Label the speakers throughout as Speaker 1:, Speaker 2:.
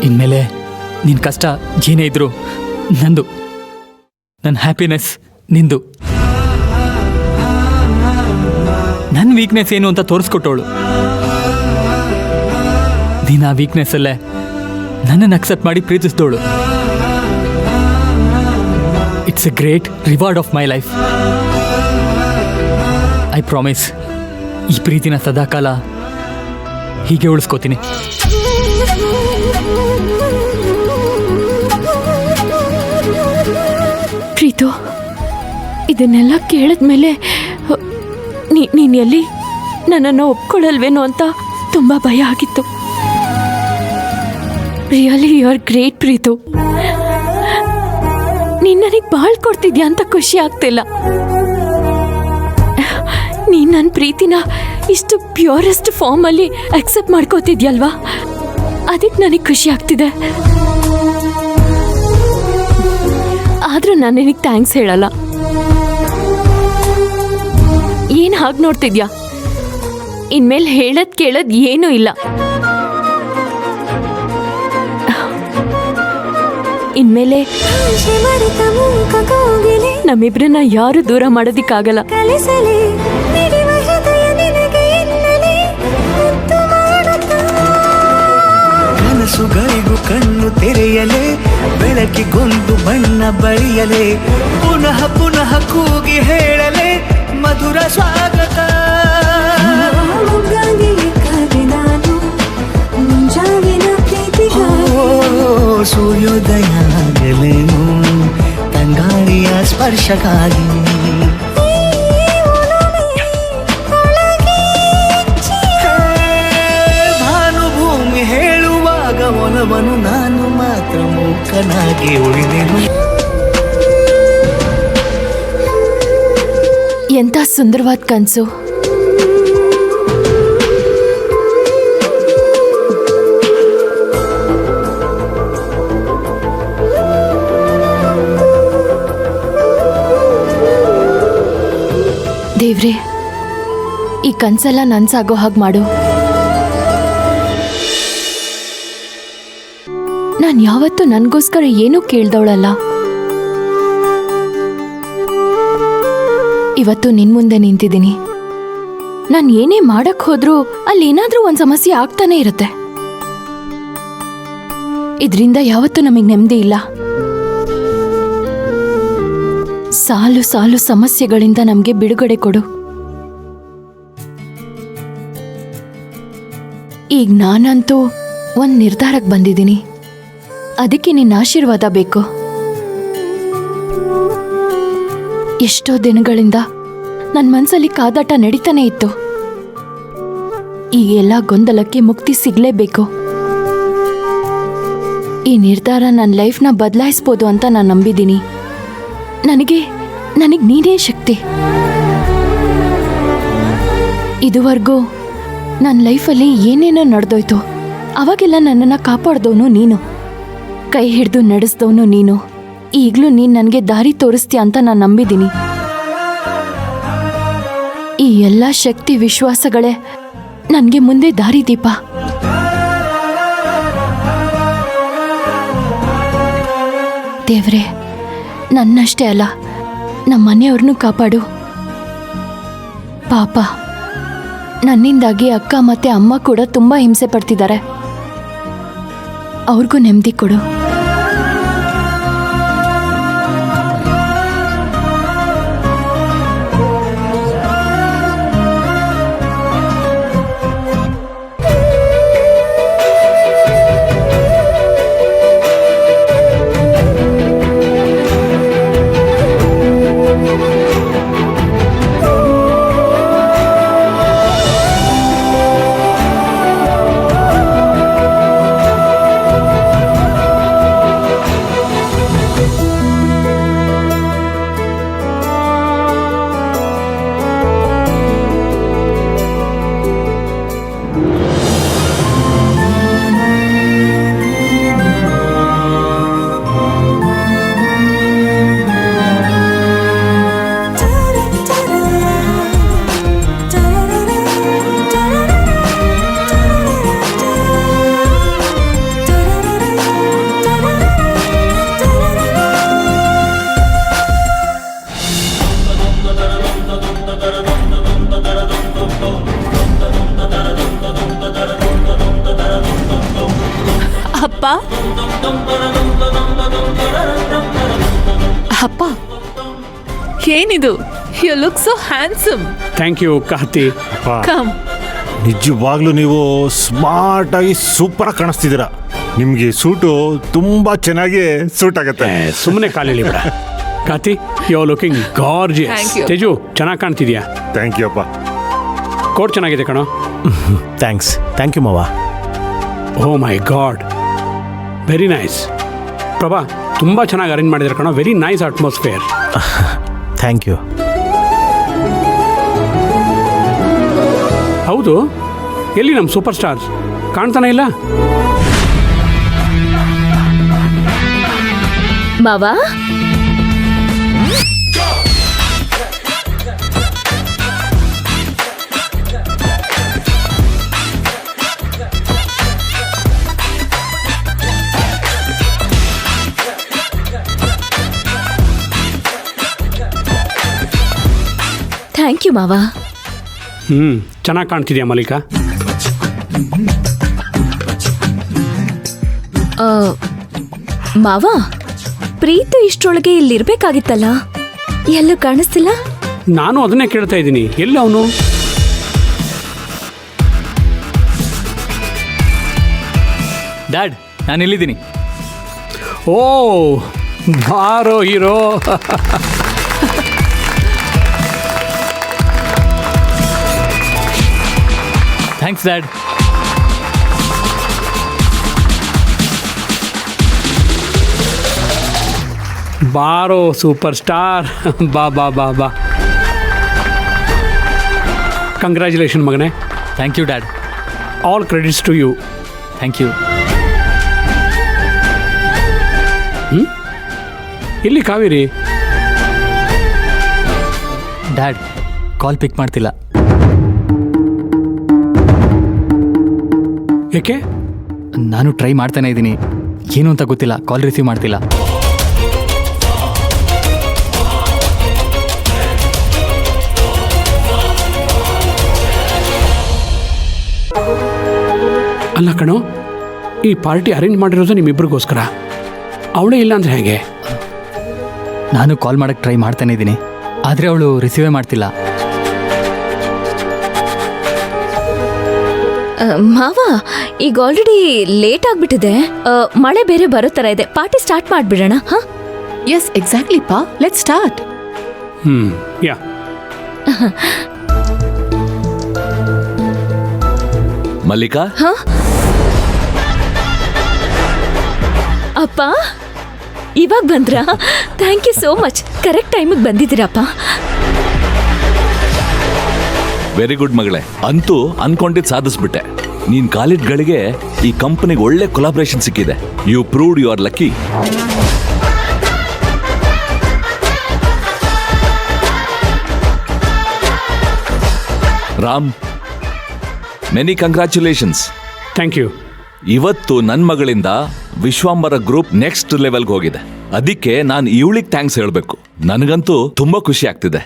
Speaker 1: ಇನ್ಮೇಲೆ ನಿನ್ನ ಕಷ್ಟ ಏನೇ ಇದ್ರು ನಂದು, ನನ್ನ ಹ್ಯಾಪಿನೆಸ್ ನಿಂದು. ನನ್ನ ವೀಕ್ನೆಸ್ ಏನು ಅಂತ ತೋರಿಸ್ಕೊಟ್ಟವಳು ನೀನು. ಆ ವೀಕ್ನೆಸ್ಸಲ್ಲೇ ನನ್ನನ್ನು ಅಕ್ಸೆಪ್ಟ್ ಮಾಡಿ ಪ್ರೀತಿಸಿದವಳು. It's a great reward of my life. I promise ಈ ಪ್ರೀತಿನ ಸದಾಕಾಲ ಹೀಗೆ ಉಳಿಸ್ಕೋತೀನಿ.
Speaker 2: ಪ್ರೀತು, ಇದನ್ನೆಲ್ಲ ಕೇಳಿದ್ಮೇಲೆ ನೀನು ಎಲ್ಲಿ ನನ್ನನ್ನು ಒಪ್ಕೊಳ್ಳಲ್ವೇನೋ ಅಂತ ತುಂಬ ಭಯ ಆಗಿತ್ತು. Really you are great Preethu. ನೀನು ನನಗೆ ಭಾಳ ಕೊಡ್ತಿದ್ಯಾ ಅಂತ ಖುಷಿ ಆಗ್ತಿಲ್ಲ. ನೀನು ನನ್ನ ಪ್ರೀತಿನ ಇಷ್ಟು ಪ್ಯೂರೆಸ್ಟ್ ಫಾರ್ಮಲ್ಲಿ ಅಕ್ಸೆಪ್ಟ್ ಮಾಡ್ಕೋತಿದ್ಯಲ್ವಾ, ಅದಕ್ಕೆ ನನಗೆ ಖುಷಿ ಆಗ್ತಿದೆ. ಆದರೂ ನಾನು ನಿನಗೆ ಥ್ಯಾಂಕ್ಸ್ ಹೇಳಲ್ಲ. ಏನು ಹಾಗೆ ನೋಡ್ತಿದ್ಯಾ? ಇನ್ಮೇಲೆ ಹೇಳೋದು ಕೇಳೋದು ಏನೂ ಇಲ್ಲ. ಇನ್ಮೇಲೆ ನಮ್ಮಿಬ್ರನ್ನ ಯಾರು ದೂರ ಮಾಡೋದಿಕ್ಕಾಗಲ್ಲ.
Speaker 3: ಕನಸುಗಳಿಗೂ ಕಣ್ಣು ತೆರೆಯಲೇ, ಬೆಳಕಿಗೊಂದು ಬಣ್ಣ ಬಳಿಯಲೇ, ಪುನಃ ಪುನಃ ಕೂಗಿ ಹೇಳಲೇ ಮಧುರ ಸ್ವಾಗತ. ಸೂರ್ಯೋದಯ ಆಗಲೇನು ತಂಗಾಳಿಯ ಸ್ಪರ್ಶಕ್ಕಾಗಿ. ಭಾನುಭೂಮಿ ಹೇಳುವಾಗ ಒಲವನು ನಾನು ಮಾತ್ರ ಮೂಕನಾಗಿ ಉಳಿದೆನು.
Speaker 2: ಎಂಥ ಸುಂದರವಾದ ಕನಸು. ದೇವ್ರೆ, ಈ ಕನ್ಸೆಲ್ಲ ನನ್ಸಾಗೋ ಹಾಗೆ ಮಾಡು. ನಾನು ಯಾವತ್ತೂ ನನಗೋಸ್ಕರ ಏನೂ ಕೇಳ್ದವಳಲ್ಲ. ಇವತ್ತು ನಿನ್ ಮುಂದೆ ನಿಂತಿದ್ದೀನಿ. ನಾನು ಏನೇ ಮಾಡಕ್ ಹೋದ್ರೂ ಅಲ್ಲಿ ಏನಾದ್ರೂ ಒಂದು ಸಮಸ್ಯೆ ಆಗ್ತಾನೆ ಇರುತ್ತೆ. ಇದರಿಂದ ಯಾವತ್ತೂ ನಮಗೆ ನೆಮ್ಮದಿ ಇಲ್ಲ. ಸಾಲು ಸಾಲು ಸಮಸ್ಯೆಗಳಿಂದ ನಮಗೆ ಬಿಡುಗಡೆ ಕೊಡು. ಈಗ ನಾನಂತೂ ಒಂದು ನಿರ್ಧಾರಕ್ಕೆ ಬಂದಿದ್ದೀನಿ. ಅದಕ್ಕೆ ನಿನ್ನ ಆಶೀರ್ವಾದ ಬೇಕು. ಎಷ್ಟೋ ದಿನಗಳಿಂದ ನನ್ನ ಮನಸ್ಸಲ್ಲಿ ಕಾದಾಟ ನಡೀತಾನೆ ಇತ್ತು. ಈ ಎಲ್ಲ ಗೊಂದಲಕ್ಕೆ ಮುಕ್ತಿ ಸಿಗಲೇಬೇಕು. ಈ ನಿರ್ಧಾರ ನನ್ನ ಲೈಫ್ನ ಬದಲಾಯಿಸ್ಬೋದು ಅಂತ ನಾನು ನಂಬಿದ್ದೀನಿ. ನನಗೆ ನೀನೇ ಶಕ್ತಿ. ಇದುವರೆಗೂ ನನ್ನ ಲೈಫಲ್ಲಿ ಏನೇನೋ ನಡೆದೋಯ್ತು. ಅವಾಗೆಲ್ಲ ನನ್ನನ್ನು ಕಾಪಾಡ್ದವನು ನೀನು, ಕೈ ಹಿಡಿದು ನಡೆಸ್ದವನು ನೀನು. ಈಗಲೂ ನೀನು ನನಗೆ ದಾರಿ ತೋರಿಸ್ತೀಯ ಅಂತ ನಾನು ನಂಬಿದ್ದೀನಿ. ಈ ಎಲ್ಲ ಶಕ್ತಿ ವಿಶ್ವಾಸಗಳೇ ನನಗೆ ಮುಂದೆ ದಾರಿದೀಪ. ದೇವ್ರೆ, ನನ್ನಷ್ಟೇ ಅಲ್ಲ, ನಮ್ಮ ಮನೆಯವ್ರನ್ನೂ ಕಾಪಾಡು. ಪಾಪ, ನನ್ನಿಂದಾಗಿ ಅಕ್ಕ ಮತ್ತೆ ಅಮ್ಮ ಕೂಡ ತುಂಬ ಹಿಂಸೆ ಪಡ್ತಿದ್ದಾರೆ. ಅವ್ರಿಗೂ ನೆಮ್ಮದಿ ಕೊಡು.
Speaker 4: ಅಪ್ಪ ಅಪ್ಪ ಏನಿದು, you look so handsome.
Speaker 5: Thank you Kanthi.
Speaker 4: Come.
Speaker 6: ನಿಜವಾಗ್ಲೂ ನೀವು ಸ್ಮಾರ್ಟ್ ಆಗಿ ಸೂಪರ್ ಆಗಿ ಕಾಣಿಸ್ತಿದ್ದೀರಾ. ನಿಮ್ಗೆ ಸೂಟು ತುಂಬಾ ಚೆನ್ನಾಗಿ ಸೂಟ್ ಆಗುತ್ತೆ.
Speaker 5: ಸುಮ್ಮನೆ ಕಾಲಿಳಿ ಬಿಡ. Kanthi, you are looking gorgeous.
Speaker 4: Thank you.
Speaker 5: Teju, ಚೆನ್ನಾಗಿ ಕಾಣ್ತಿದ್ಯಾ?
Speaker 6: ಥ್ಯಾಂಕ್ ಯು ಅಪ್ಪ.
Speaker 5: ಕೋಟ್ ಚೆನ್ನಾಗಿದೆ ಕಣೋ.
Speaker 6: ಥ್ಯಾಂಕ್ ಯು ಮಾವ.
Speaker 5: Oh my God, very nice. Prabha, ತುಂಬ ಚೆನ್ನಾಗಿ ಅರೇಂಜ್ ಮಾಡಿದ್ರೆ ಕಣೋ. Very nice atmosphere.
Speaker 6: Thank you.
Speaker 5: ಹೌದು, ಎಲ್ಲಿ ನಮ್ಮ ಸೂಪರ್ ಸ್ಟಾರ್ಸ್ ಕಾಣ್ತಾನೆ ಇಲ್ಲ?
Speaker 2: ಮಾವ, ಥ್ಯಾಂಕ್ ಯು ಮಾವ.
Speaker 5: ಚೆನ್ನಾಗಿ ಕಾಣ್ತಿದ್ಯಾ ಮಲ್ಲಿಕಾ?
Speaker 2: ಮಾವ, ಪ್ರೀತು ಇಷ್ಟರೊಳಗೆ ಇಲ್ಲಿರ್ಬೇಕಾಗಿತ್ತಲ್ಲ, ಎಲ್ಲೂ ಕಾಣಿಸ್ತಿಲ್ಲ.
Speaker 5: ನಾನು ಅದನ್ನೇ ಕೇಳ್ತಾ ಇದ್ದೀನಿ, ಎಲ್ಲಿ ಅವನು?
Speaker 1: ಡ್ಯಾಡ್, ನಾನು ಇಲ್ಲಿದ್ದೀನಿ.
Speaker 5: ಓ, ಬಾರೋ ಹೀರೋ.
Speaker 1: Thanks dad.
Speaker 5: ಬಾರೋ ಸೂಪರ್ ಸ್ಟಾರ್. ಬಾ ಬಾ ಬಾ ಬಾ. ಕಂಗ್ರ್ಯಾಚುಲೇಷನ್ ಮಗನೇ.
Speaker 1: Thank you dad.
Speaker 5: All credits to you.
Speaker 1: Thank you.
Speaker 5: ಇಲ್ಲಿ ಕಾವೇರಿ?
Speaker 1: ಡ್ಯಾಡ್, ಕಾಲ್ ಪಿಕ್ ಮಾಡ್ತಿಲ್ಲ.
Speaker 5: ಏಕೆ?
Speaker 1: ನಾನು ಟ್ರೈ ಮಾಡ್ತಾನೆ ಇದ್ದೀನಿ, ಏನು ಅಂತ ಗೊತ್ತಿಲ್ಲ, ಕಾಲ್ ರಿಸೀವ್ ಮಾಡ್ತಿಲ್ಲ.
Speaker 5: ಅಲ್ಲ ಕಣೋ, ಈ ಪಾರ್ಟಿ ಅರೇಂಜ್ ಮಾಡಿರೋದು ನಿಮ್ಮಿಬ್ಬರಿಗೋಸ್ಕರ. ಅವಳೇ ಇಲ್ಲ ಅಂದರೆ ಹೇಗೆ?
Speaker 1: ನಾನು ಕಾಲ್ ಮಾಡೋಕ್ಕೆ ಟ್ರೈ ಮಾಡ್ತಾನೆ ಇದ್ದೀನಿ, ಆದರೆ ಅವಳು ರಿಸೀವೇ ಮಾಡ್ತಿಲ್ಲ.
Speaker 2: ಮಾವ, ಈಗ ಆಲ್ರೆಡಿ ಲೇಟ್ ಆಗ್ಬಿಟ್ಟಿದೆ. ಮಳೆ ಬೇರೆ ಬರೋ ಥರ ಇದೆ. ಪಾರ್ಟಿ ಸ್ಟಾರ್ಟ್ ಮಾಡಿಬಿಡೋಣ. ಹಾಂ,
Speaker 4: ಎಸ್ ಎಕ್ಸಾಕ್ಟ್ಲಿ ಪಾ, ಲೆಟ್ ಸ್ಟಾರ್ಟ್.
Speaker 5: ಯಾ.
Speaker 7: ಮಲ್ಲಿಕಾ,
Speaker 2: ಅಪ್ಪ ಇವಾಗ ಬಂದ್ರಾ? Thank you so much. Correct ಟೈಮಿಗೆ ಬಂದಿದ್ದೀರಪ್ಪ.
Speaker 7: ವೆರಿ ಗುಡ್ ಮಗಳೇ. ಅಂತೂ ಅನ್ಕೊಂಡಿದ್ದು ಸಾಧಿಸ್ಬಿಟ್ಟೆ. ನೀನ್ ಕಾಲಿಟ್ಗಳಿಗೆ ಈ ಕಂಪನಿಗೆ ಒಳ್ಳೆ ಕೊಲಾಬ್ರೇಷನ್ ಸಿಕ್ಕಿದೆ. You proved you are lucky. Ram, many congratulations.
Speaker 5: Thank you.
Speaker 7: ಇವತ್ತು ನನ್ನ ಮಗಳಿಂದ ವಿಶ್ವಾಂಬರ ಗ್ರೂಪ್ ನೆಕ್ಸ್ಟ್ ಲೆವೆಲ್ಗೆ ಹೋಗಿದೆ. ಅದಕ್ಕೆ ನಾನು ಇವಳಿಗೆ ಥ್ಯಾಂಕ್ಸ್ ಹೇಳಬೇಕು. ನನಗಂತೂ ತುಂಬಾ ಖುಷಿ ಆಗ್ತಿದೆ.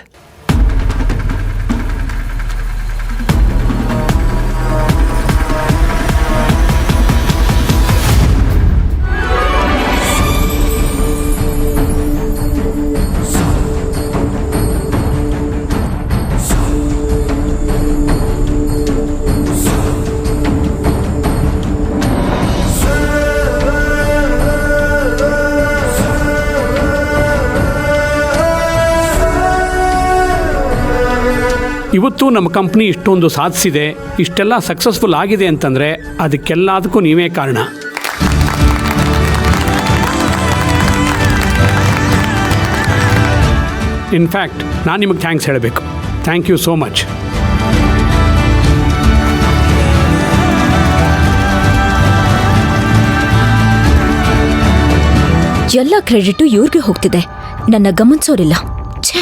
Speaker 5: ಇವತ್ತು ನಮ್ಮ ಕಂಪ್ನಿ ಇಷ್ಟೊಂದು ಸಾಧಿಸಿದೆ, ಇಷ್ಟೆಲ್ಲ ಸಕ್ಸಸ್ಫುಲ್ ಆಗಿದೆ ಅಂತಂದರೆ ಅದಕ್ಕೆಲ್ಲದಕ್ಕೂ ನೀವೇ ಕಾರಣ. ಇನ್ಫ್ಯಾಕ್ಟ್ ನಾನು ನಿಮಗೆ ಥ್ಯಾಂಕ್ಸ್ ಹೇಳಬೇಕು. Thank you so much.
Speaker 2: ಎಲ್ಲ ಕ್ರೆಡಿಟು ಇವ್ರಿಗೆ ಹೋಗ್ತಿದೆ, ನನ್ನ ಗಮನಿಸೋರಿಲ್ಲ. ಛೇ.